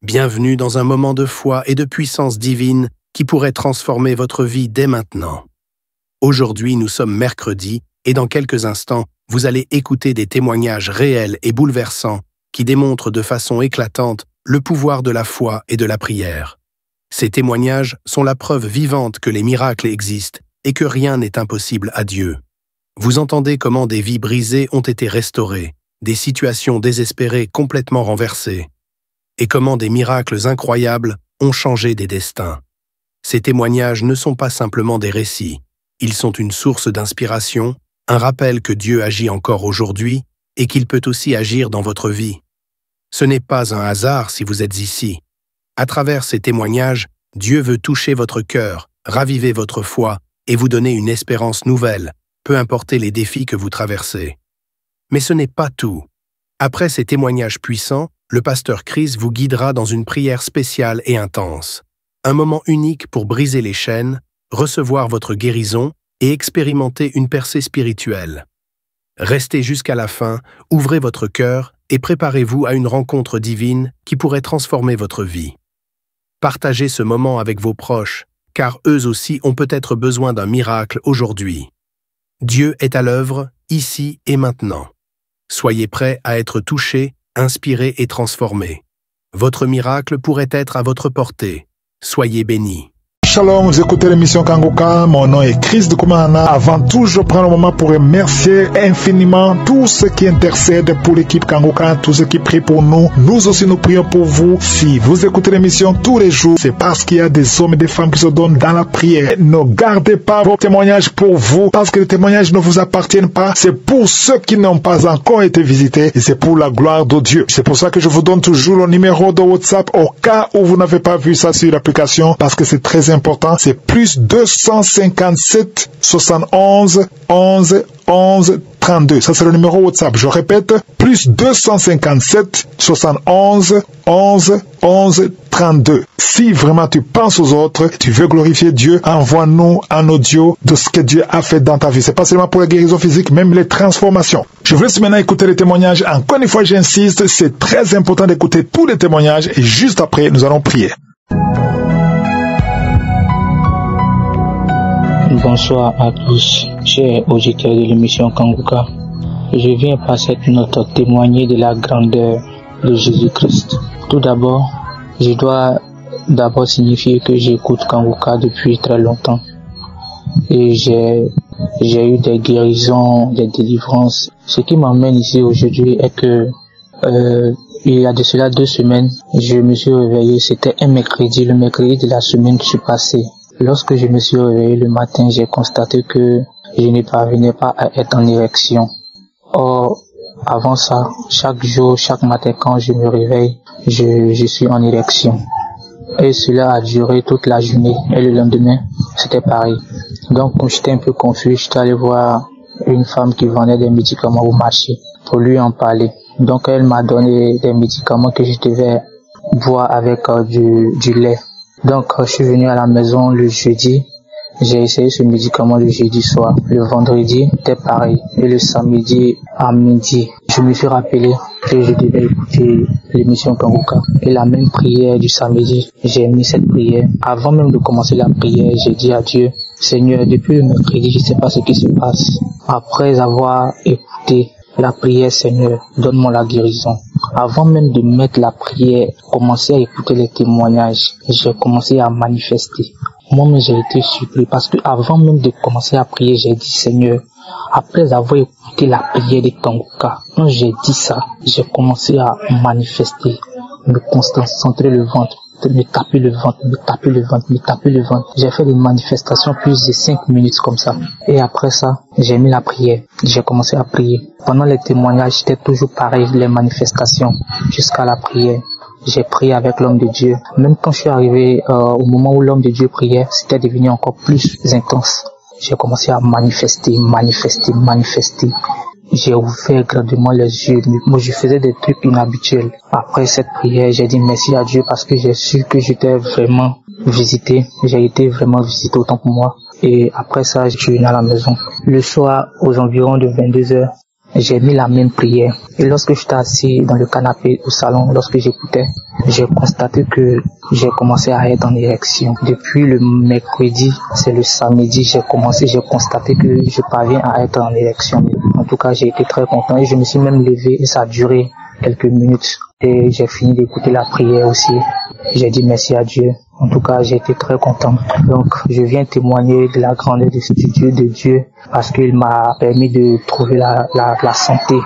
Bienvenue dans un moment de foi et de puissance divine qui pourrait transformer votre vie dès maintenant. Aujourd'hui, nous sommes mercredi et dans quelques instants, vous allez écouter des témoignages réels et bouleversants qui démontrent de façon éclatante le pouvoir de la foi et de la prière. Ces témoignages sont la preuve vivante que les miracles existent et que rien n'est impossible à Dieu. Vous entendez comment des vies brisées ont été restaurées, des situations désespérées complètement renversées, et comment des miracles incroyables ont changé des destins. Ces témoignages ne sont pas simplement des récits, ils sont une source d'inspiration, un rappel que Dieu agit encore aujourd'hui et qu'il peut aussi agir dans votre vie. Ce n'est pas un hasard si vous êtes ici. À travers ces témoignages, Dieu veut toucher votre cœur, raviver votre foi et vous donner une espérance nouvelle, peu importe les défis que vous traversez. Mais ce n'est pas tout. Après ces témoignages puissants, le pasteur Chris vous guidera dans une prière spéciale et intense. Un moment unique pour briser les chaînes, recevoir votre guérison et expérimenter une percée spirituelle. Restez jusqu'à la fin, ouvrez votre cœur et préparez-vous à une rencontre divine qui pourrait transformer votre vie. Partagez ce moment avec vos proches, car eux aussi ont peut-être besoin d'un miracle aujourd'hui. Dieu est à l'œuvre, ici et maintenant. Soyez prêts à être touchés, inspirés et transformés. Votre miracle pourrait être à votre portée. Soyez bénis. Shalom, vous écoutez l'émission Kanguka, mon nom est Chris de Koumana. Avant tout, je prends le moment pour remercier infiniment tous ceux qui intercèdent pour l'équipe Kanguka, tous ceux qui prient pour nous. Nous aussi, nous prions pour vous. Si vous écoutez l'émission tous les jours, c'est parce qu'il y a des hommes et des femmes qui se donnent dans la prière. Ne gardez pas vos témoignages pour vous, parce que les témoignages ne vous appartiennent pas. C'est pour ceux qui n'ont pas encore été visités et c'est pour la gloire de Dieu. C'est pour ça que je vous donne toujours le numéro de WhatsApp au cas où vous n'avez pas vu ça sur l'application, parce que c'est très important. C'est plus 257 71 11 11 32. Ça, c'est le numéro WhatsApp. Je répète, plus 257 71 11 11 32. Si vraiment tu penses aux autres, tu veux glorifier Dieu, envoie-nous un audio de ce que Dieu a fait dans ta vie. C'est pas seulement pour la guérison physique, même les transformations. Je vous laisse maintenant écouter les témoignages. Encore une fois, j'insiste, c'est très important d'écouter tous les témoignages et juste après, nous allons prier. Bonsoir à tous, chers auditeurs de l'émission Kanguka. Je viens par cette note témoigner de la grandeur de Jésus-Christ. Tout d'abord, je dois signifier que j'écoute Kanguka depuis très longtemps. Et j'ai eu des guérisons, des délivrances. Ce qui m'emmène ici aujourd'hui est que il y a de cela 2 semaines, je me suis réveillé, c'était un mercredi, le mercredi de la semaine qui s'est passée. Lorsque je me suis réveillé le matin, j'ai constaté que je ne parvenais pas à être en érection. Or, avant ça, chaque jour, chaque matin quand je me réveille, je suis en érection. Et cela a duré toute la journée. Et le lendemain, c'était pareil. Donc, quand j'étais un peu confus, j'étais allé voir une femme qui vendait des médicaments au marché pour lui en parler. Donc, elle m'a donné des médicaments que je devais boire avec du lait. Donc, je suis venu à la maison le jeudi. J'ai essayé ce médicament le jeudi soir. Le vendredi, c'était pareil. Et le samedi à midi, je me suis rappelé que je devais écouter l'émission Kanguka. Et la même prière du samedi, j'ai mis cette prière. Avant même de commencer la prière, j'ai dit à Dieu, Seigneur, depuis le mercredi, je ne sais pas ce qui se passe. Après avoir écouté la prière, Seigneur, donne-moi la guérison. Avant même de mettre la prière, commencer à écouter les témoignages, j'ai commencé à manifester. Moi-même, j'ai été surpris parce que avant même de commencer à prier, j'ai dit, Seigneur, après avoir écouté la prière de Kanguka, quand j'ai dit ça, j'ai commencé à manifester, me concentrer le ventre, me taper le ventre, me taper le ventre, me taper le ventre. J'ai fait des manifestations plus de 5 minutes comme ça. Et après ça, j'ai mis la prière. J'ai commencé à prier. Pendant les témoignages, c'était toujours pareil, les manifestations, jusqu'à la prière. J'ai prié avec l'homme de Dieu. Même quand je suis arrivé au moment où l'homme de Dieu priait, c'était devenu encore plus intense. J'ai commencé à manifester. J'ai ouvert grandement les yeux. Moi, je faisais des trucs inhabituels. Après cette prière, j'ai dit merci à Dieu parce que j'ai su que j'étais vraiment visité. J'ai été vraiment visité autant que moi. Et après ça, je suis venu à la maison. Le soir, aux environs de 22h, j'ai mis la même prière. Et lorsque j'étais assis dans le canapé au salon, lorsque j'écoutais, j'ai constaté que j'ai commencé à être en érection. Depuis le mercredi, c'est le samedi, j'ai constaté que je parviens à être en érection. En tout cas, j'ai été très content et je me suis même levé et ça a duré quelques minutes. Et j'ai fini d'écouter la prière aussi. J'ai dit merci à Dieu. En tout cas, j'ai été très content. Donc, je viens témoigner de la grandeur de Dieu parce qu'il m'a permis de trouver la santé,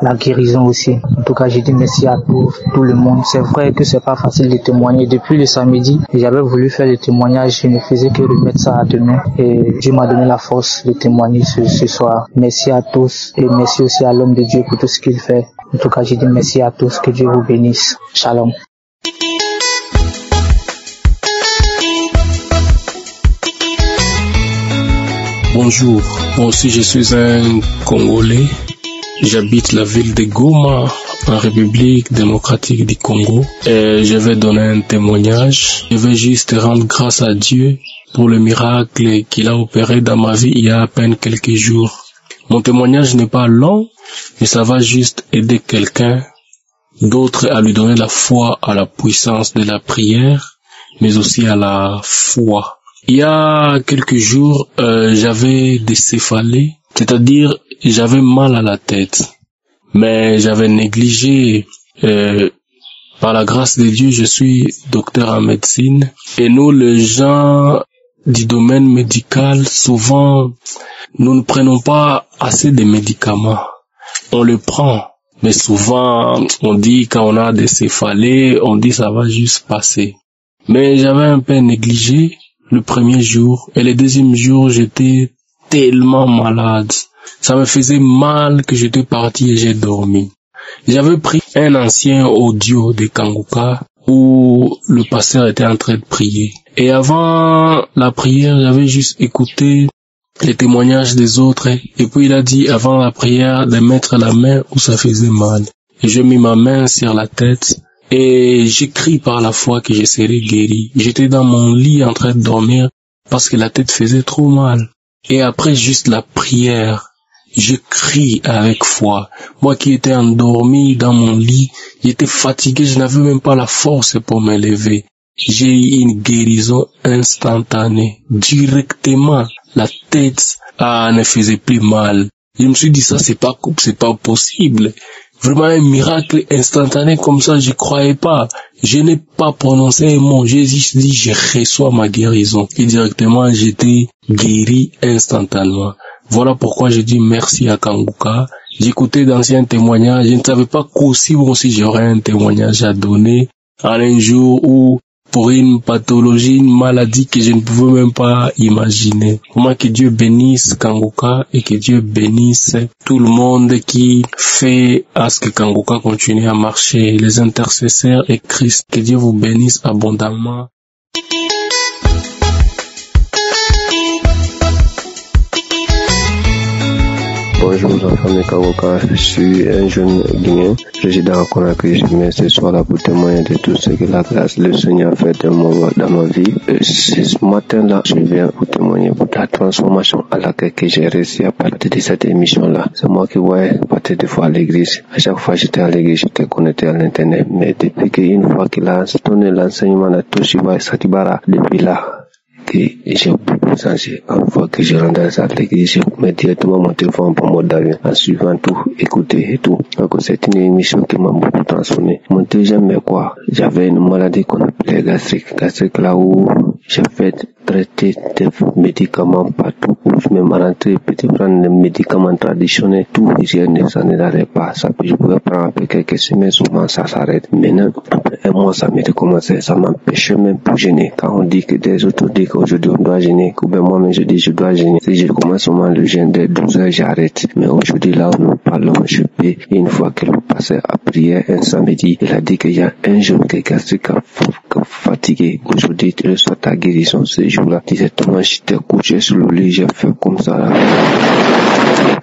la guérison aussi. En tout cas, j'ai dit merci à tout le monde. C'est vrai que c'est pas facile de témoigner. Depuis le samedi, j'avais voulu faire le témoignage. Je ne faisais que remettre ça à demain. Et Dieu m'a donné la force de témoigner ce soir. Merci à tous et merci aussi à l'homme de Dieu pour tout ce qu'il fait. En tout cas, j'ai dit merci à tous. Que Dieu vous bénisse. Shalom. Bonjour, moi aussi je suis un Congolais. J'habite la ville de Goma, en République démocratique du Congo. Et je vais donner un témoignage. Je vais juste rendre grâce à Dieu pour le miracle qu'il a opéré dans ma vie il y a à peine quelques jours. Mon témoignage n'est pas long, mais ça va juste aider quelqu'un d'autre à lui donner la foi à la puissance de la prière, mais aussi à la foi. Il y a quelques jours, j'avais des céphalées, c'est-à-dire j'avais mal à la tête, mais j'avais négligé. Par la grâce de Dieu, je suis docteur en médecine et nous, les gens du domaine médical, souvent, nous ne prenons pas assez de médicaments. On le prend, mais souvent, on dit quand on a des céphalées, on dit ça va juste passer. Mais j'avais un peu négligé le premier jour et le deuxième jour, j'étais tellement malade. Ça me faisait mal que j'étais parti et j'ai dormi. J'avais pris un ancien audio de Kanguka où le pasteur était en train de prier. Et avant la prière, j'avais juste écouté les témoignages des autres. Et puis il a dit avant la prière de mettre la main où ça faisait mal. Et j'ai mis ma main sur la tête. Et j'ai crié par la foi que je serais guéri. J'étais dans mon lit en train de dormir parce que la tête faisait trop mal. Et après juste la prière, je crie avec foi. Moi qui étais endormi dans mon lit, j'étais fatigué, je n'avais même pas la force pour me lever. J'ai eu une guérison instantanée. Directement, la tête ne faisait plus mal. Je me suis dit ça, c'est pas possible. Vraiment un miracle instantané comme ça, je croyais pas. Je n'ai pas prononcé un mot. J'ai juste dit, je reçois ma guérison. Et directement, j'étais guéri instantanément. Voilà pourquoi je dis merci à Kanguka. J'écoutais d'anciens témoignages. Je ne savais pas qu'aussi moi aussi j'aurais un témoignage à donner en un jour où pour une pathologie, une maladie que je ne pouvais même pas imaginer. Comment que Dieu bénisse Kanguka et que Dieu bénisse tout le monde qui fait à ce que Kanguka continue à marcher, les intercesseurs et Christ. Que Dieu vous bénisse abondamment. Bonjour enfants de Kanguka, je suis un jeune Guinéen, résident à Conakry. Je viens ce soir là pour témoigner de tout ce que la grâce le Seigneur a fait dans ma vie. Ce matin-là, je viens pour témoigner pour la transformation à laquelle j'ai réussi à partir de cette émission-là. C'est moi qui voyais partir des fois à l'église. À chaque fois j'étais à l'église, j'étais connecté à l'internet. Mais depuis qu'une fois qu'il a donné l'enseignement de Toshiba Satibara, depuis là, que j'ai beaucoup changé. En fois que je rentre à l'église, je mets directement mon téléphone en mode d'avion, en suivant tout, écouter et tout. Donc c'est une émission qui m'a beaucoup transformé. Mon deuxième, mais quoi, j'avais une maladie qu'on appelait gastrique là où j'ai fait traiter des médicaments partout, où je me rentrais, peut-être prendre des médicaments traditionnels, tout, ça ne n'arrête pas. Ça, je pouvais prendre après quelques semaines, souvent ça s'arrête. Maintenant, après un mois, ça m'était commencé, ça m'empêchait même pour gêner. Quand on dit que des autres disent qu'aujourd'hui on doit gêner, ou bien moi-même je dis je dois gêner. Si je commence seulement le gêne de 12 heures, j'arrête. Mais aujourd'hui, là où nous parlons, je peux, une fois que le pasteur a prié un samedi, il a dit qu'il y a un jeune qui est gastrique, fatigué. Aujourd'hui, tu reçois ta guérison ce jour-là. Directement, j'étais couché sur le lit, j'ai fait comme ça là.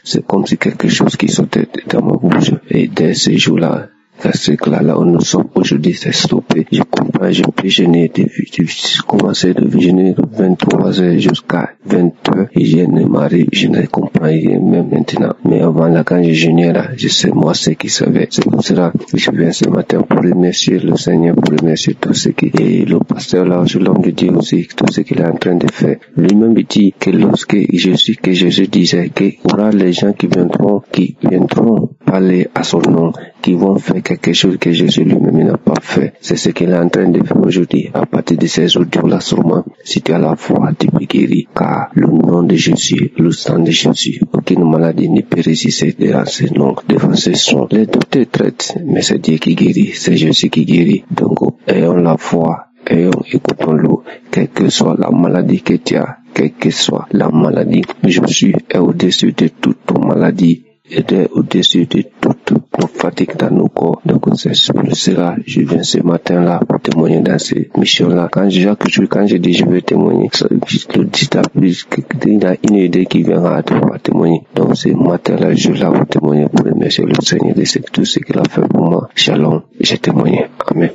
C'est comme si quelque chose qui sortait dans ma bouche. Et dès ce jour-là, Parce que là où nous sommes aujourd'hui, c'est stoppé. Je comprends, je peux jeûner j'ai commencé de jeûner de 23h jusqu'à 20h et je ne m'arrive, je ne comprends rien même maintenant. Mais avant là, quand je jeûnais là, je sais moi ce qui savait. C'est pour cela que je viens ce matin pour remercier le Seigneur, pour remercier tout ce qui et le pasteur là, l'homme de Dieu aussi, tout ce qu'il est en train de faire. Lui-même dit que lorsque Jésus disait qu'il y aura les gens qui viendront parler à son nom, qui vont faire quelque chose que Jésus lui-même n'a pas fait. C'est ce qu'il est en train de faire aujourd'hui. À partir de ces audios-là, sûrement, si tu as la foi, tu peux guérir. Car le nom de Jésus, le sang de Jésus, aucune maladie ne peut résister devant ce nom, devant ce son. Les docteurs traitent, mais c'est Dieu qui guérit, c'est Jésus qui guérit. Donc, ayons la foi, écoutons-le, quelle que soit la maladie que tu as, quelle que soit la maladie. Jésus est au-dessus de toute maladie. Et au-dessus de toutes nos fatigues dans nos corps. Donc c'est pour cela je viens ce matin-là pour témoigner dans cette mission-là. Quand je dis je vais témoigner, il y a une idée qui vient à te voir témoigner. Donc ce matin-là, je suis là pour témoigner, pour remercier le Seigneur de tout ce qu'il a fait pour moi. Shalom, j'ai témoigné. Amen.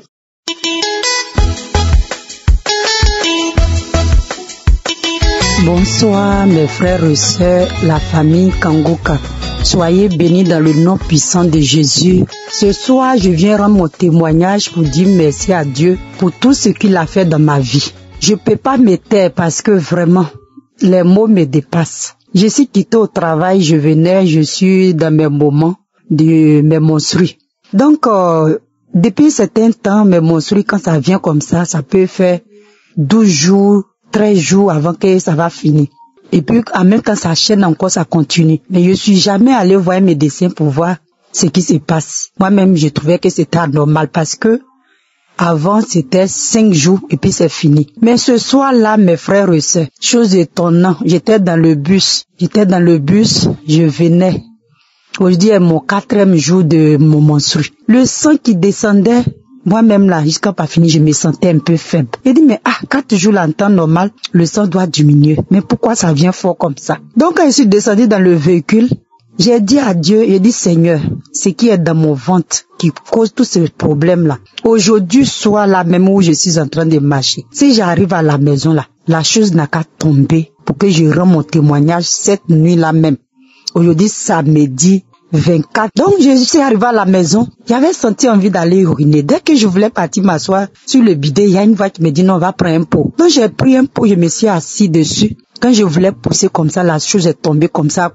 Bonsoir mes frères et sœurs, la famille Kangoka. Soyez bénis dans le nom puissant de Jésus. Ce soir, je viens rendre mon témoignage pour dire merci à Dieu pour tout ce qu'il a fait dans ma vie. Je peux pas me taire parce que vraiment, les mots me dépassent. Je suis quitté au travail, je suis dans mes moments de mes menstrues. Donc, depuis un certain temps, mes menstrues, quand ça vient comme ça peut faire 12 jours, 13 jours avant que ça va finir. Et puis, en même temps, ça chaîne encore, ça continue. Mais je suis jamais allé voir un médecin pour voir ce qui se passe. Moi-même, je trouvais que c'était anormal parce que avant, c'était 5 jours et puis c'est fini. Mais ce soir-là, mes frères et sœurs, chose étonnante, j'étais dans le bus, je venais. Aujourd'hui est mon 4e jour de mon menstru. Le sang qui descendait, moi-même là, jusqu'à pas fini, je me sentais un peu faible. J'ai dit, mais 4 jours là, en temps normal, le sang doit diminuer. Mais pourquoi ça vient fort comme ça? Donc, quand je suis descendu dans le véhicule, j'ai dit à Dieu, j'ai dit, Seigneur, ce qui est dans mon ventre, qui cause tous ces problèmes-là. Aujourd'hui, soir là, même où je suis en train de marcher, si j'arrive à la maison là, la chose n'a qu'à tomber pour que je rende mon témoignage cette nuit-là même. Aujourd'hui, samedi 24. Donc, je suis arrivé à la maison. J'avais senti envie d'aller uriner. Dès que je voulais partir m'asseoir sur le bidet, il y a une voix qui me dit non, on va prendre un pot. Donc, j'ai pris un pot, je me suis assis dessus. Quand je voulais pousser comme ça, la chose est tombée comme ça.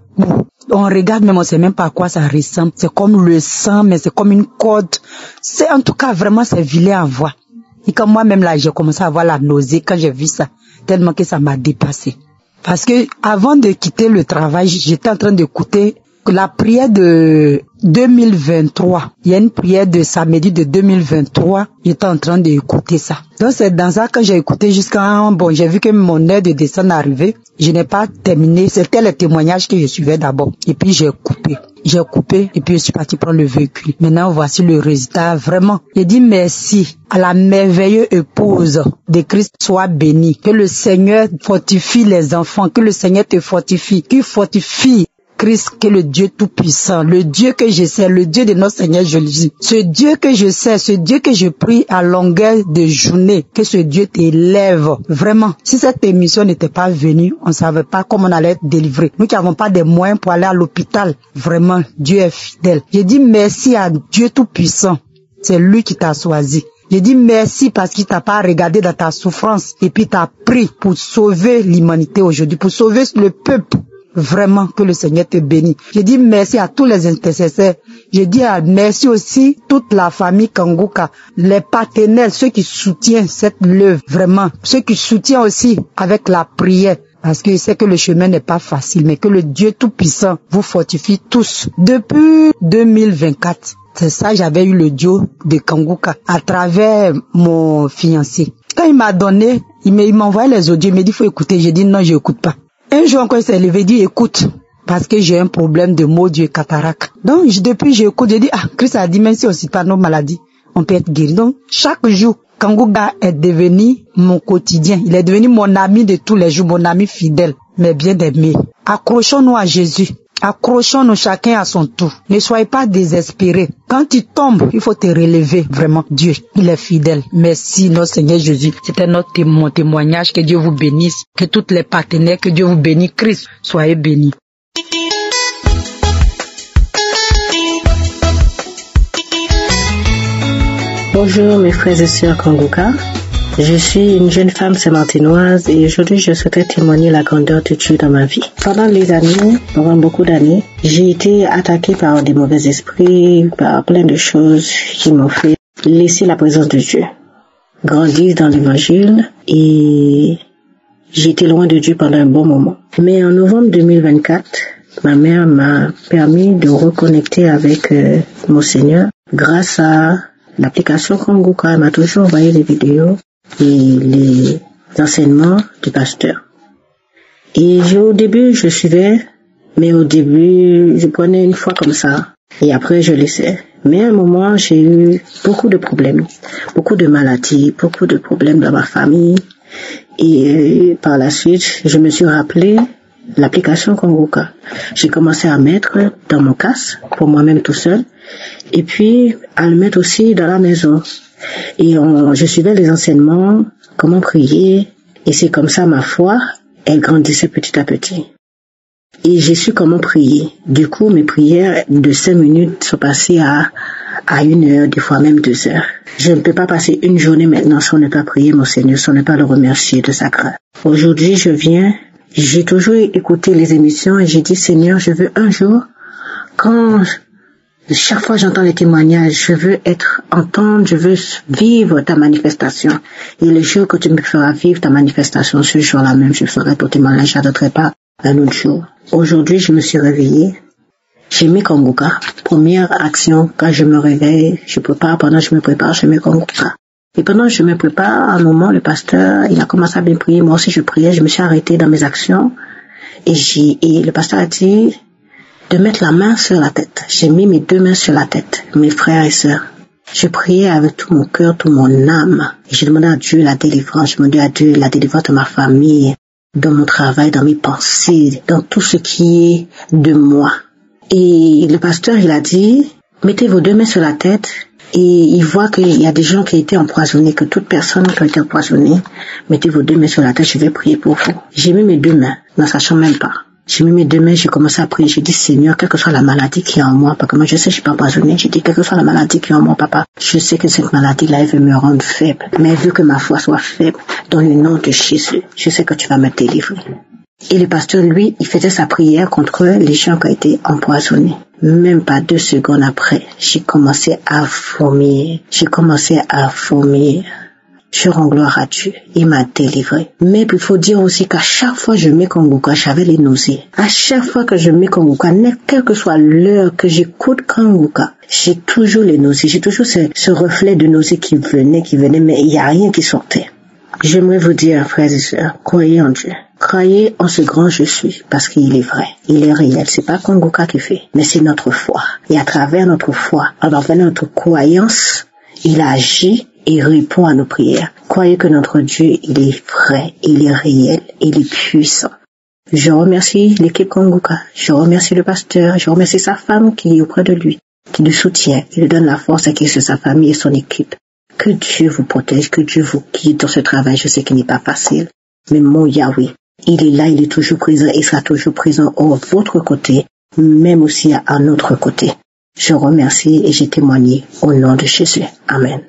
On regarde, mais on sait même pas à quoi ça ressemble. C'est comme le sang, mais c'est comme une corde. C'est, en tout cas, vraiment, c'est vilain à voir. Et quand moi-même là, j'ai commencé à avoir la nausée quand j'ai vu ça. Tellement que ça m'a dépassé. Parce que, avant de quitter le travail, j'étais en train d'écouter la prière de 2023, il y a une prière de samedi de 2023, j'étais en train d'écouter ça. Donc c'est dans ça que j'ai écouté jusqu'à, j'ai vu que mon heure de descente est arrivée, je n'ai pas terminé, c'était le témoignage que je suivais d'abord. Et puis j'ai coupé et puis je suis parti prendre le véhicule. Maintenant voici le résultat, vraiment. J'ai dit merci à la merveilleuse épouse de Christ, soit bénie. Que le Seigneur fortifie les enfants, que le Seigneur te fortifie, qu'il fortifie Christ, que le Dieu tout-puissant, le Dieu que je sais, le Dieu de notre Seigneur Jésus, ce Dieu que je sais, ce Dieu que je prie à longueur de journée, que ce Dieu t'élève. Vraiment, si cette émission n'était pas venue, on ne savait pas comment on allait être délivré. Nous qui n'avons pas de moyens pour aller à l'hôpital, vraiment, Dieu est fidèle. Je dis merci à Dieu tout-puissant, c'est lui qui t'a choisi. Je dis merci parce qu'il t'a pas regardé dans ta souffrance et puis t'a pris pour sauver l'humanité aujourd'hui, pour sauver le peuple. Vraiment, que le Seigneur te bénisse. Je dis merci à tous les intercesseurs. Je dis merci aussi toute la famille Kangoka, les partenaires, ceux qui soutiennent cette œuvre, vraiment. Ceux qui soutiennent aussi avec la prière. Parce que je sais que le chemin n'est pas facile, mais que le Dieu Tout-Puissant vous fortifie tous. Depuis 2024, c'est ça, j'avais eu le duo de Kangoka à travers mon fiancé. Quand il m'a donné, il m'a envoyé les audios, il m'a dit faut écouter. J'ai dit non, je n'écoute pas. Un jour encore, il s'est levé, dit écoute, parce que j'ai un problème de maux d'yeux cataracte. Donc, depuis, j'écoute, j'ai dit, Christ a dit, même si on ne cite pas nos maladies, on peut être guéri. Donc, chaque jour, Kangoka est devenu mon quotidien. Il est devenu mon ami de tous les jours, mon ami fidèle, mais bien aimé. Accrochons-nous à Jésus. Accrochons-nous chacun à son tour. Ne soyez pas désespérés. Quand tu tombes, il faut te relever. Vraiment, Dieu, il est fidèle. Merci, notre Seigneur Jésus. C'était mon témoignage. Que Dieu vous bénisse. Que tous les partenaires, que Dieu vous bénisse. Christ, soyez bénis. Bonjour mes frères et sœurs Kanguka. Je suis une jeune femme saint-martinoise et aujourd'hui je souhaiterais témoigner la grandeur de Dieu dans ma vie. Pendant beaucoup d'années, j'ai été attaquée par des mauvais esprits, par plein de choses qui m'ont fait laisser la présence de Dieu, grandir dans l'évangile et j'ai été loin de Dieu pendant un bon moment. Mais en novembre 2024, ma mère m'a permis de reconnecter avec mon Seigneur grâce à l'application Kanguka. Elle m'a toujours envoyé les vidéos et les enseignements du pasteur. Et au début, je suivais, mais au début, je prenais une fois comme ça. Et après, je laissais. Mais à un moment, j'ai eu beaucoup de problèmes, beaucoup de maladies, beaucoup de problèmes dans ma famille. Et par la suite, je me suis rappelé l'application Kanguka. J'ai commencé à mettre dans mon casque, pour moi-même tout seul, et puis à le mettre aussi dans la maison. Et je suivais les enseignements, comment prier, et c'est comme ça ma foi, elle grandissait petit à petit. Et j'ai su comment prier. Du coup, mes prières de 5 minutes sont passées à 1 heure, des fois même 2 heures. Je ne peux pas passer une journée maintenant sans ne pas prier mon Seigneur, sans ne pas le remercier de sa grâce. Aujourd'hui, j'ai toujours écouté les émissions et j'ai dit, Seigneur, je veux un jour, chaque fois j'entends les témoignages, je veux entendre, je veux vivre ta manifestation. Et le jour que tu me feras vivre ta manifestation, ce jour-là même, je ferai ton témoignage, je n'attendrai pas un autre jour. Aujourd'hui, je me suis réveillée. J'ai mis Kanguka. Première action, quand je me réveille, je prépare, pendant que je me prépare, je mets Kanguka. Et pendant que je me prépare, à un moment, le pasteur, il a commencé à bien prier. Moi aussi, je priais, je me suis arrêtée dans mes actions. Et le pasteur a dit de mettre la main sur la tête. J'ai mis mes 2 mains sur la tête, mes frères et sœurs. Je priais avec tout mon cœur, toute mon âme. Et je demandais à Dieu la délivrance. Je demandais à Dieu la délivrance de ma famille, dans mon travail, dans mes pensées, dans tout ce qui est de moi. Et le pasteur, il a dit, mettez vos 2 mains sur la tête. Et il voit qu'il y a des gens qui ont été empoisonnés, que toute personne qui a été empoisonnée, mettez vos 2 mains sur la tête, je vais prier pour vous. J'ai mis mes 2 mains, n'en sachant même pas. J'ai mis mes 2 mains, j'ai commencé à prier. J'ai dit, Seigneur, quelle que soit la maladie qui est en moi, parce que moi je sais que je suis pas empoisonnée. J'ai dit, quelle que soit la maladie qui est en moi, papa, je sais que cette maladie-là, elle veut me rendre faible. Mais vu que ma foi soit faible, dans le nom de Jésus, je sais que tu vas me délivrer. Et le pasteur, lui, il faisait sa prière contre les gens qui ont été empoisonnés. Même pas 2 secondes après, j'ai commencé à vomir. Je rends gloire à Dieu. Il m'a délivré. Mais il faut dire aussi qu'à chaque fois que je mets Kanguka, j'avais les nausées. À chaque fois que je mets Kanguka, quelle que soit l'heure que j'écoute Kanguka, j'ai toujours les nausées. J'ai toujours ce reflet de nausées qui venait, mais il n'y a rien qui sortait. J'aimerais vous dire, frères et sœurs, croyez en Dieu. Croyez en ce grand je suis, parce qu'il est vrai, il est réel. C'est pas Kanguka qui fait, mais c'est notre foi. Et à travers notre foi, à travers notre croyance, il agit et répond à nos prières. Croyez que notre Dieu, il est vrai, il est réel, il est puissant. Je remercie l'équipe Kanguka, je remercie le pasteur, je remercie sa femme qui est auprès de lui, qui le soutient, qui lui donne la force à qui c'est sa famille et son équipe. Que Dieu vous protège, que Dieu vous guide dans ce travail. Je sais qu'il n'est pas facile, mais mon Yahweh, il est là, il est toujours présent et sera toujours présent à votre côté, même aussi à notre côté. Je remercie et j'ai témoigné au nom de Jésus. Amen.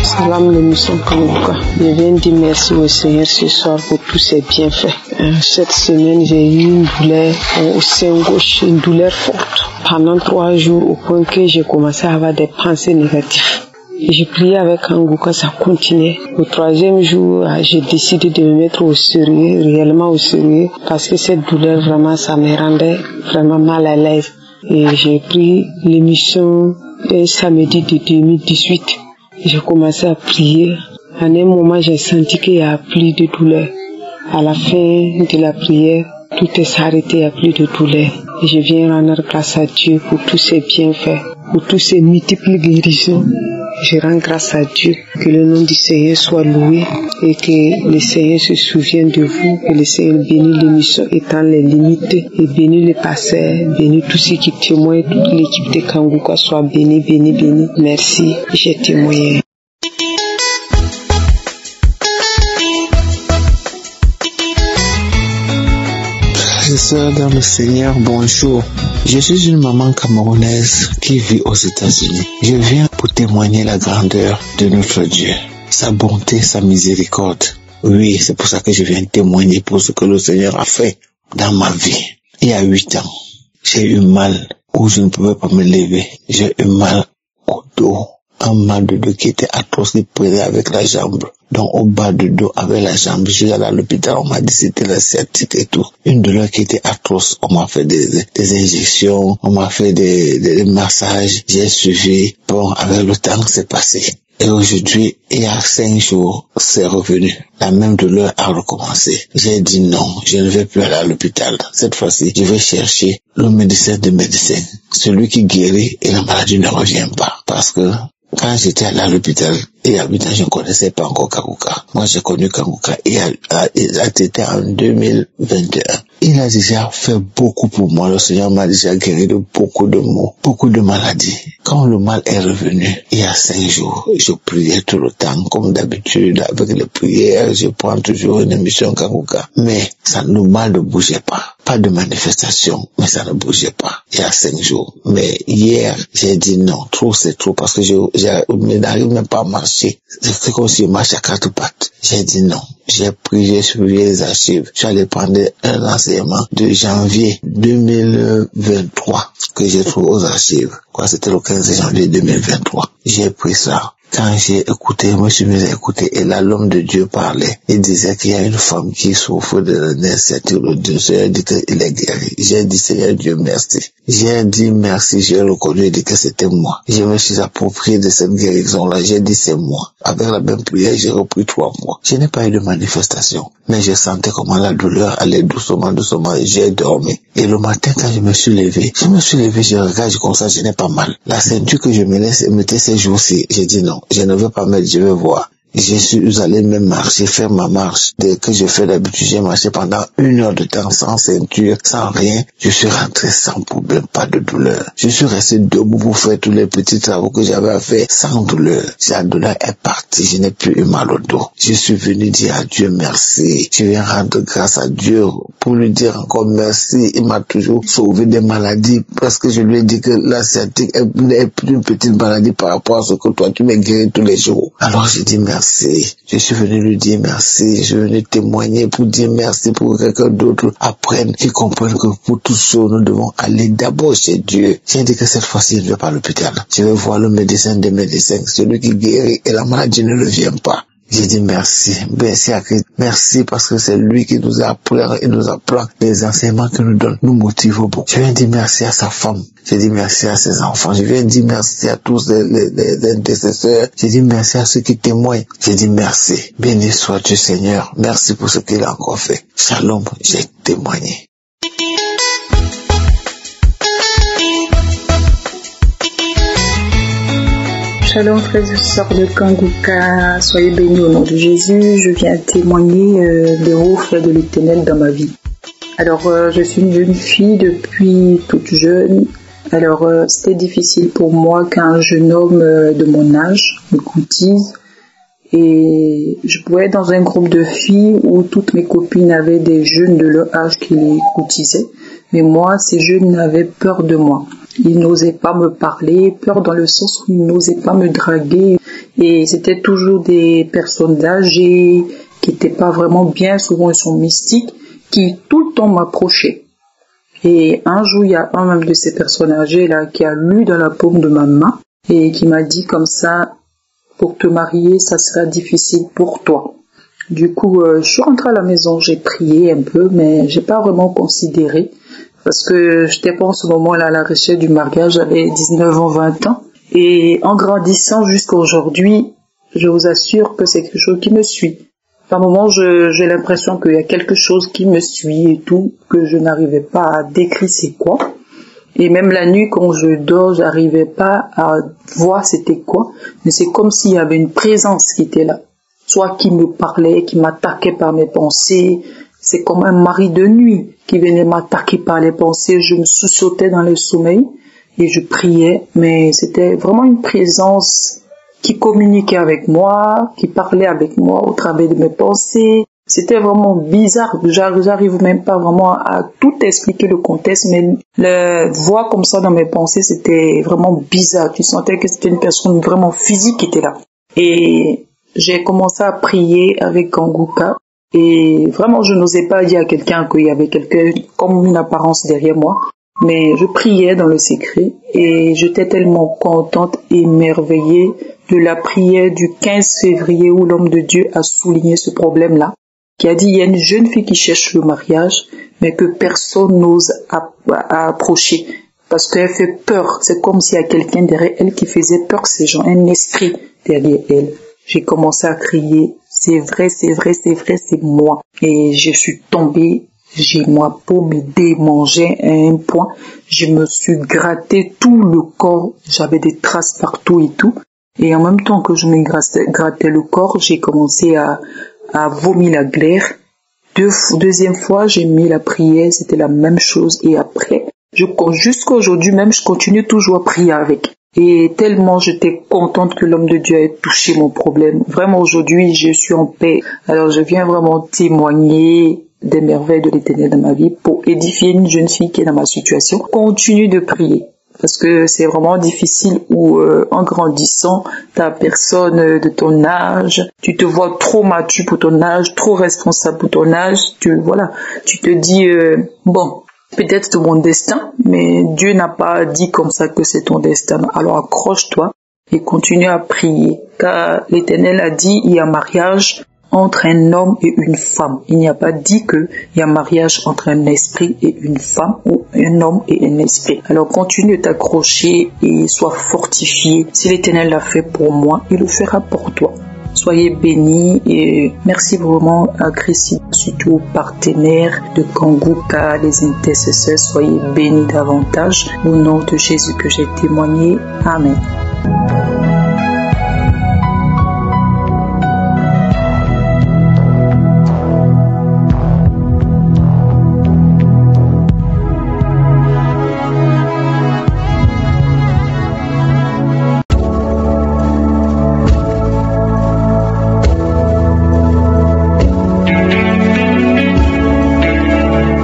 Salam l'émission Kanguka. Je viens dire merci au Seigneur ce soir pour tous ses bienfaits. Cette semaine, j'ai eu une douleur au sein gauche, une douleur forte. Pendant 3 jours, au point que j'ai commencé à avoir des pensées négatives. J'ai prié avec Kanguka, ça continuait. Au 3e jour, j'ai décidé de me mettre au sérieux, réellement au sérieux, parce que cette douleur, vraiment, ça me rendait vraiment mal à l'aise. Et j'ai pris l'émission un samedi de 2018. J'ai commencé à prier. À un moment, j'ai senti qu'il n'y a plus de douleur. À la fin de la prière, tout est arrêté, il n'y a plus de douleur. Et je viens rendre grâce à Dieu pour tous ses bienfaits, pour tous ses multiples guérisons. Je rends grâce à Dieu. Que le nom du Seigneur soit loué et que le Seigneur se souvienne de vous. Que le Seigneur bénisse l'émission étant les limites et bénisse les pasteurs, bénisse tous ceux qui témoignent, toute l'équipe de Kanguka soit bénie, bénie, bénie. Merci, j'ai témoigné. Frères et sœurs dans le Seigneur, bonjour. Je suis une maman camerounaise qui vit aux États-Unis. Je viens pour témoigner la grandeur de notre Dieu, sa bonté, sa miséricorde. Oui, c'est pour ça que je viens témoigner pour ce que le Seigneur a fait dans ma vie. Il y a 8 ans, j'ai eu mal où je ne pouvais pas me lever. J'ai eu mal au dos, un mal de dos qui était atroce, qui prenait avec la jambe. Donc au bas du dos avec la jambe, je suis allé à l'hôpital, on m'a dit c'était la sciatique et tout. Une douleur qui était atroce, on m'a fait des injections, on m'a fait des massages, j'ai suivi. Bon, avec le temps, c'est passé. Et aujourd'hui, il y a 5 jours, c'est revenu. La même douleur a recommencé. J'ai dit non, je ne vais plus aller à l'hôpital. Cette fois-ci, je vais chercher le médecin des médecins. Celui qui guérit et la maladie ne revient pas. Parce que quand j'étais allé à l'hôpital, il y a 8 ans, je ne connaissais pas encore Kanguka. Moi, j'ai connu Kanguka c'était en 2021. Il a déjà fait beaucoup pour moi. Le Seigneur m'a déjà guéri de beaucoup de maux, beaucoup de maladies. Quand le mal est revenu, il y a 5 jours, je priais tout le temps, comme d'habitude, avec les prières, je prends toujours une émission Kanguka. Mais le mal ne bougeait pas. Pas de manifestation, mais ça ne bougeait pas. Il y a 5 jours. Mais hier, j'ai dit non, trop c'est trop, parce que je n'arrive même pas à marcher. C'est comme si je marche à 4 pattes. J'ai dit non. J'ai prié, j'ai suivi les archives. Je suis allé prendre un enseignement de janvier 2023 que j'ai trouvé aux archives. C'était le 15 janvier 2023. J'ai pris ça. Quand j'ai écouté, je me suis mis à écouter, et là, l'homme de Dieu parlait. Il disait qu'il y a une femme qui souffre de l'incertitude. Le Seigneur dit qu'il est guéri. J'ai dit, Seigneur Dieu, merci. J'ai dit merci, j'ai reconnu, et dit que c'était moi. Je me suis approprié de cette guérison-là. J'ai dit, c'est moi. Avec la même prière, j'ai repris 3 mois. Je n'ai pas eu de manifestation. Mais je sentais comment la douleur allait doucement, doucement, et j'ai dormi. Et le matin, quand je me suis levé, je regarde, comme ça, je n'ai pas mal. La ceinture que je mettais ces jours-ci, j'ai dit non. Je ne veux pas mettre, je vais voir. Je suis allé même marcher, faire ma marche. Dès que je fais d'habitude, j'ai marché pendant 1 heure de temps, sans ceinture, sans rien. Je suis rentré sans problème, pas de douleur. Je suis resté debout pour faire tous les petits travaux que j'avais à faire sans douleur. La douleur est partie, je n'ai plus eu mal au dos. Je suis venu dire à Dieu merci. Je viens rendre grâce à Dieu pour lui dire encore merci. Il m'a toujours sauvé des maladies parce que je lui ai dit que la sciatique est plus une petite maladie par rapport à ce que toi tu m'as guéri tous les jours. Alors j'ai dit merci. Je suis venu lui dire merci. Je suis venu témoigner pour dire merci pour que quelqu'un d'autre apprenne et comprenne que pour tous ceux, nous devons aller d'abord chez Dieu. J'ai dit que cette fois-ci, je ne vais pas à l'hôpital. Je vais voir le médecin des médecins, celui qui guérit et la maladie ne revient pas. J'ai dit merci, merci à Christ, merci parce que c'est lui qui nous apprend et nous apprend les enseignements qu'il nous donne, nous motive beaucoup. Je viens dire merci à sa femme, je dis merci à ses enfants, je viens dire merci à tous les intercesseurs, je dis merci à ceux qui témoignent, je dis merci, béni soit Dieu Seigneur, merci pour ce qu'il a encore fait. Shalom, j'ai témoigné. Shalom frères et sœurs de Kanguka, soyez bénis au nom de Jésus. Je viens témoigner des hauts faits de l'Éternel dans ma vie. Alors je suis une jeune fille depuis toute jeune. Alors c'était difficile pour moi qu'un jeune homme de mon âge me courtise. Et je pouvais être dans un groupe de filles où toutes mes copines avaient des jeunes de leur âge qui les courtisaient. Mais moi, ces jeunes avaient peur de moi. Ils n'osaient pas me parler, peur dans le sens où ils n'osaient pas me draguer. Et c'était toujours des personnes âgées, qui n'étaient pas vraiment bien, souvent ils sont mystiques, qui tout le temps m'approchaient. Et un jour, il y a un même de ces personnes âgées là qui a lu dans la paume de ma main et qui m'a dit comme ça, pour te marier, ça sera difficile pour toi. Du coup, je suis rentrée à la maison, j'ai prié un peu, mais j'ai pas vraiment considéré. Parce que j'étais pas en ce moment-là à la recherche du mariage, j'avais 19 ans, 20 ans. Et en grandissant jusqu'à aujourd'hui, je vous assure que c'est quelque chose qui me suit. Par moments, j'ai l'impression qu'il y a quelque chose qui me suit et tout, que je n'arrivais pas à décrire c'est quoi. Et même la nuit, quand je dors, j'arrivais pas à voir c'était quoi. Mais c'est comme s'il y avait une présence qui était là. Soit qui me parlait, qui m'attaquait par mes pensées. C'est comme un mari de nuit qui venait m'attaquer par les pensées. Je me sous-sautais dans le sommeil et je priais. Mais c'était vraiment une présence qui communiquait avec moi, qui parlait avec moi au travers de mes pensées. C'était vraiment bizarre. J'arrive même pas vraiment à tout expliquer le contexte, mais la voix comme ça dans mes pensées, c'était vraiment bizarre. Tu sentais que c'était une personne vraiment physique qui était là. Et j'ai commencé à prier avec Kanguka. Et vraiment, je n'osais pas dire à quelqu'un qu'il y avait quelqu'un comme une apparence derrière moi. Mais je priais dans le secret et j'étais tellement contente et émerveillée de la prière du 15 février où l'homme de Dieu a souligné ce problème-là, qui a dit il y a une jeune fille qui cherche le mariage, mais que personne n'ose approcher parce qu'elle fait peur. C'est comme s'il y a quelqu'un derrière elle qui faisait peur, ces gens, un esprit derrière elle. J'ai commencé à crier, c'est vrai, c'est vrai, c'est vrai, c'est moi. Et je suis tombée. Ma peau me démangeait à un point. Je me suis gratté tout le corps. J'avais des traces partout et tout. Et en même temps que je me grattais le corps, j'ai commencé à vomir la glaire. Deuxième fois, j'ai mis la prière. C'était la même chose. Et après, jusqu'à aujourd'hui même, je continue toujours à prier avec. Et tellement j'étais contente que l'homme de Dieu ait touché mon problème. Vraiment aujourd'hui, je suis en paix. Alors je viens vraiment témoigner des merveilles de l'Éternel dans ma vie pour édifier une jeune fille qui est dans ma situation. Continue de prier parce que c'est vraiment difficile où en grandissant, ta personne de ton âge, tu te vois trop mature pour ton âge, trop responsable pour ton âge, tu te dis bon, peut-être c'est mon destin, mais Dieu n'a pas dit comme ça que c'est ton destin. Alors accroche-toi et continue à prier car l'Éternel a dit il y a mariage entre un homme et une femme. Il n'y a pas dit qu'il y a mariage entre un esprit et une femme ou un homme et un esprit. Alors continue de t'accrocher et sois fortifié. Si l'Éternel l'a fait pour moi, il le fera pour toi. Soyez bénis et merci vraiment à Christ, surtout aux partenaires de Kanguka, les intercesseurs. Soyez bénis davantage. Au nom de Jésus que j'ai témoigné. Amen.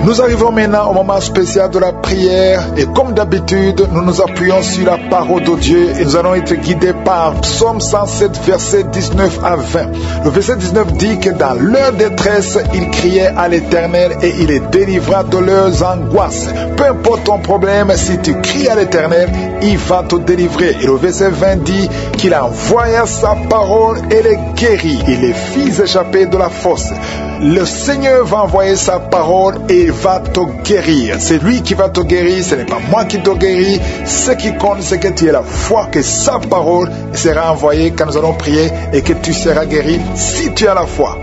Nous arrivons maintenant au moment spécial de la prière et comme d'habitude, nous nous appuyons sur la parole de Dieu et nous allons être guidés par Psaume 107, verset 19 à 20. Le verset 19 dit que dans leur détresse, ils criaient à l'Éternel et il les délivra de leurs angoisses. Peu importe ton problème, si tu cries à l'Éternel, il va te délivrer. Et le verset 20 dit qu'il envoya sa parole et les guérit. Il les fit échapper de la fosse. Le Seigneur va envoyer sa parole et il va te guérir. C'est lui qui va te guérir, ce n'est pas moi qui te guéris. Ce qui compte, c'est que tu aies la foi que sa parole sera envoyée quand nous allons prier et que tu seras guéri si tu as la foi.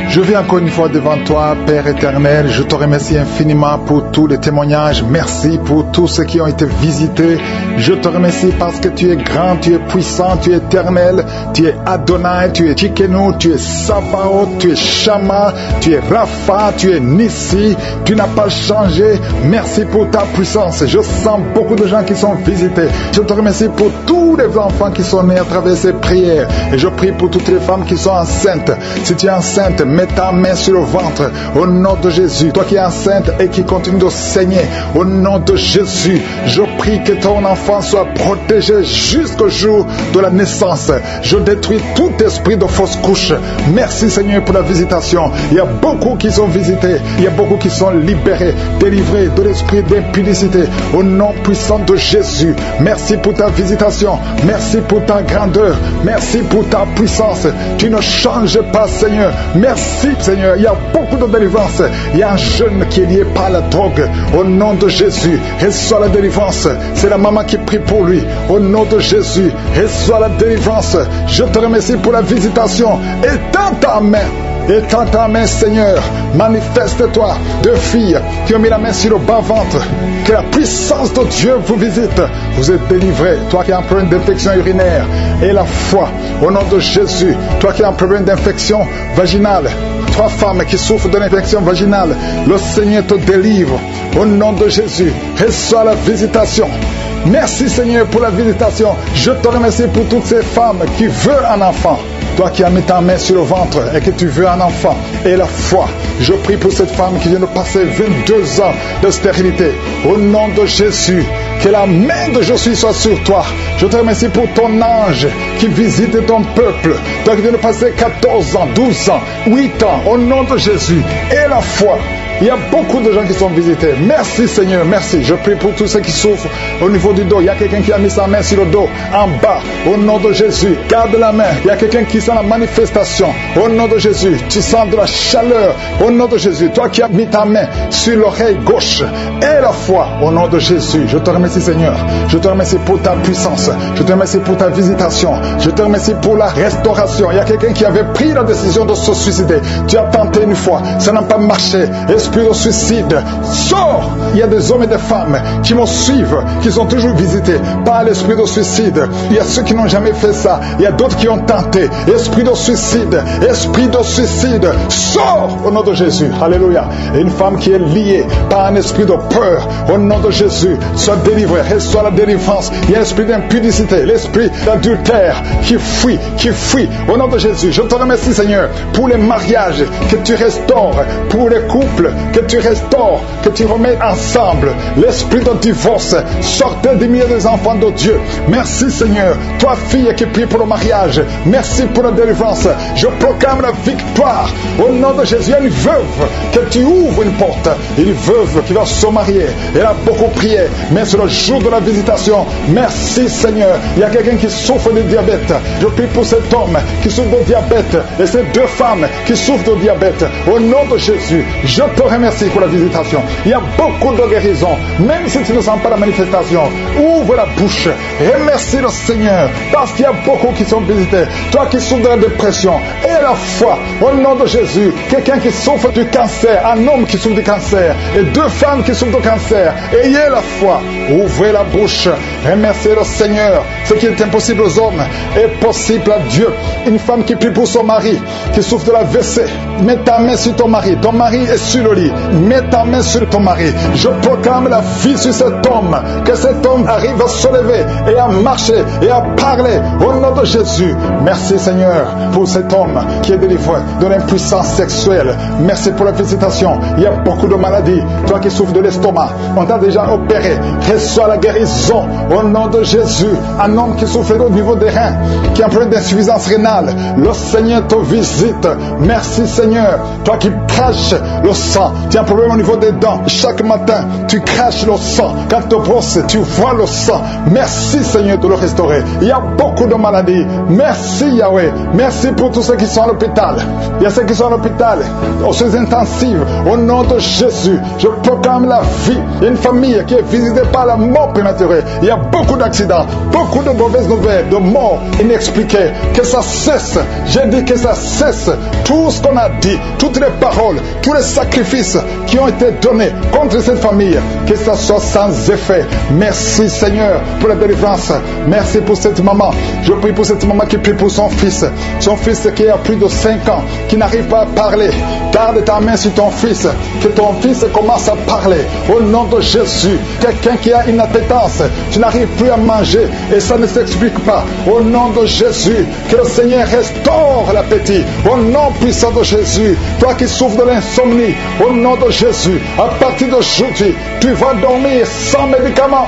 Je viens encore une fois devant toi, Père éternel. Je te remercie infiniment pour tous les témoignages. Merci pour tous ceux qui ont été visités. Je te remercie parce que tu es grand, tu es puissant, tu es éternel. Tu es Adonai, tu es Tchikenu, tu es Sabaoth, tu es Shama, tu es Rapha, tu es Nissi. Tu n'as pas changé. Merci pour ta puissance. Je sens beaucoup de gens qui sont visités. Je te remercie pour tous les enfants qui sont nés à travers ces prières. Et je prie pour toutes les femmes qui sont enceintes. Si tu es enceinte, mets ta main sur le ventre au nom de Jésus. Toi qui es enceinte et qui continue de saigner, au nom de Jésus, je prie que ton enfant soit protégé jusqu'au jour de la naissance. Je détruis tout esprit de fausse couche. Merci Seigneur pour la visitation. Il y a beaucoup qui sont visités, il y a beaucoup qui sont libérés, délivrés de l'esprit d'impudicité au nom puissant de Jésus. Merci pour ta visitation, merci pour ta grandeur, merci pour ta puissance. Tu ne changes pas Seigneur. Merci Seigneur, il y a beaucoup de délivrance. Il y a un jeune qui est lié par la drogue. Au nom de Jésus, reçois la délivrance. C'est la maman qui prie pour lui. Au nom de Jésus, reçois la délivrance. Je te remercie pour la visitation. Étends ta main Étends ta main, Seigneur. Manifeste-toi. Deux filles qui ont mis la main sur le bas-ventre. Que la puissance de Dieu vous visite. Vous êtes délivrés. Toi qui as un problème d'infection urinaire. Et la foi. Au nom de Jésus. Toi qui as un problème d'infection vaginale. 3 femmes qui souffrent de l'infection vaginale. Le Seigneur te délivre. Au nom de Jésus. Reçois la visitation. Merci Seigneur pour la visitation. Je te remercie pour toutes ces femmes qui veulent un enfant. Toi qui as mis ta main sur le ventre et que tu veux un enfant. Et la foi. Je prie pour cette femme qui vient de passer 22 ans de stérilité. Au nom de Jésus. Que la main de Jésus soit sur toi. Je te remercie pour ton ange qui visite ton peuple. Toi qui viens de passer 14 ans, 12 ans, 8 ans. Au nom de Jésus. Et la foi. Il y a beaucoup de gens qui sont visités. Merci Seigneur, merci. Je prie pour tous ceux qui souffrent au niveau du dos. Il y a quelqu'un qui a mis sa main sur le dos, en bas. Au nom de Jésus, garde la main. Il y a quelqu'un qui sent la manifestation. Au nom de Jésus, tu sens de la chaleur. Au nom de Jésus, toi qui as mis ta main sur l'oreille gauche. Et la foi, au nom de Jésus. Je te remercie Seigneur. Je te remercie pour ta puissance. Je te remercie pour ta visitation. Je te remercie pour la restauration. Il y a quelqu'un qui avait pris la décision de se suicider. Tu as tenté une fois, ça n'a pas marché. Esprit de suicide, sors! Il y a des hommes et des femmes qui me suivent, qui sont toujours visités par l'esprit de suicide. Il y a ceux qui n'ont jamais fait ça. Il y a d'autres qui ont tenté. Esprit de suicide, sors au nom de Jésus. Alléluia. Et une femme qui est liée par un esprit de peur, au nom de Jésus, soit délivrée, reçoit la délivrance. Il y a l'esprit d'impudicité, l'esprit d'adultère qui fuit. Au nom de Jésus, je te remercie Seigneur pour les mariages que tu restaures, pour les couples que tu restaures, que tu remets ensemble. L'esprit de divorce, sortez du milieu des enfants de Dieu. Merci Seigneur. Toi fille qui prie pour le mariage, merci pour la délivrance. Je proclame la victoire au nom de Jésus. Il y a une veuve que tu ouvres une porte, une veuve qui va se marier. Elle a beaucoup prié, mais c'est le jour de la visitation. Merci Seigneur. Il y a quelqu'un qui souffre de diabète. Je prie pour cet homme qui souffre de diabète et ces 2 femmes qui souffrent de diabète. Au nom de Jésus, je te remercie pour la visitation. Il y a beaucoup de guérisons. Même si tu ne sens pas la manifestation, ouvre la bouche. Remercie le Seigneur parce qu'il y a beaucoup qui sont visités. Toi qui souffres de la dépression, et la foi au nom de Jésus. Quelqu'un qui souffre du cancer, un homme qui souffre du cancer et 2 femmes qui souffrent du cancer. Ayez la foi. Ouvrez la bouche. Remerciez le Seigneur. Ce qui est impossible aux hommes est possible à Dieu. Une femme qui prie pour son mari qui souffre de la WC. Mets ta main sur ton mari. Ton mari est sur le lit. Mets ta main sur ton mari. Je proclame la vie sur cet homme. Que cet homme arrive à se lever et à marcher et à parler au nom de Jésus. Merci Seigneur pour cet homme qui est délivré de l'impuissance sexuelle. Merci pour la visitation. Il y a beaucoup de maladies. Toi qui souffres de l'estomac, on t'a déjà opéré. Reçois la guérison au nom de Jésus. Un homme qui souffre au niveau des reins, qui a un problème d'insuffisance rénale, le Seigneur te visite. Merci Seigneur. Toi qui craches le sang, tu as un problème au niveau des dents. Chaque matin, tu craches le sang. Quand tu te brosses, tu vois le sang. Merci Seigneur de le restaurer. Il y a beaucoup de maladies. Merci Yahweh. Merci pour tous ceux qui sont à l'hôpital. Il y a ceux qui sont à l'hôpital, aux soins intensifs. Au nom de Jésus, je proclame la vie. Il y a une famille qui est visitée par la mort prématurée. Il y a beaucoup d'accidents, beaucoup de mauvaises nouvelles, de morts inexpliquées. Que ça cesse. J'ai dit que ça cesse. Tout ce qu'on a dit, toutes les paroles, tous les sacrifices qui ont été donnés contre cette famille, que ça soit sans effet. Merci Seigneur pour la délivrance. Merci pour cette maman. Je prie pour cette maman qui prie pour son fils qui a plus de 5 ans, qui n'arrive pas à parler. Garde ta main sur ton fils, que ton fils commence à parler au nom de Jésus. Quelqu'un qui a une appétence, tu n'arrives plus à manger et ça ne s'explique pas. Au nom de Jésus, que le Seigneur restaure l'appétit. Au nom puissant de Jésus, toi qui souffres de l'insomnie, au nom de Jésus, à partir d'aujourd'hui, tu vas dormir sans médicaments.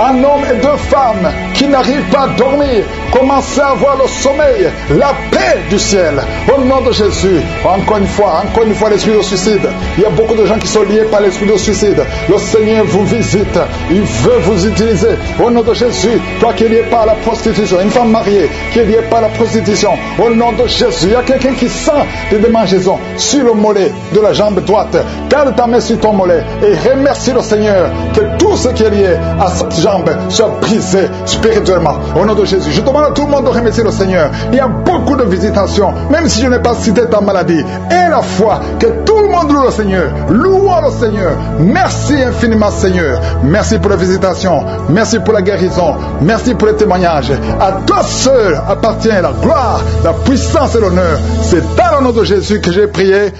Un homme et 2 femmes qui n'arrivent pas à dormir, commencez à avoir le sommeil, la paix du ciel. Au nom de Jésus, encore une fois, l'esprit de suicide. Il y a beaucoup de gens qui sont liés par l'esprit de suicide. Le Seigneur vous visite, il veut vous utiliser. Au nom de Jésus, toi qui es lié par la prostitution, une femme mariée qui est liée par la prostitution. Au nom de Jésus, il y a quelqu'un qui sent des démangeaisons sur le mollet de la jambe droite. Garde ta main sur ton mollet et remercie le Seigneur que tout ce qui est lié à cette jambe jambes soient brisées spirituellement. Au nom de Jésus, je demande à tout le monde de remercier le Seigneur. Il y a beaucoup de visitations, même si je n'ai pas cité ta maladie. Et la foi, que tout le monde loue le Seigneur. Louons le Seigneur. Merci infiniment, Seigneur. Merci pour la visitation. Merci pour la guérison. Merci pour les témoignages. À toi seul appartient la gloire, la puissance et l'honneur. C'est dans le nom de Jésus que j'ai prié.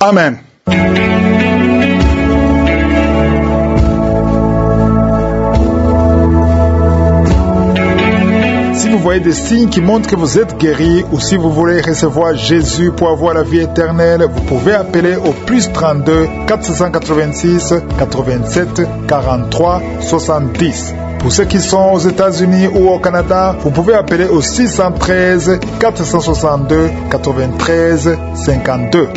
Amen. Si vous voyez des signes qui montrent que vous êtes guéri, ou si vous voulez recevoir Jésus pour avoir la vie éternelle, vous pouvez appeler au plus 32 486 87 43 70. Pour ceux qui sont aux États-Unis ou au Canada, vous pouvez appeler au 613 462 93 52.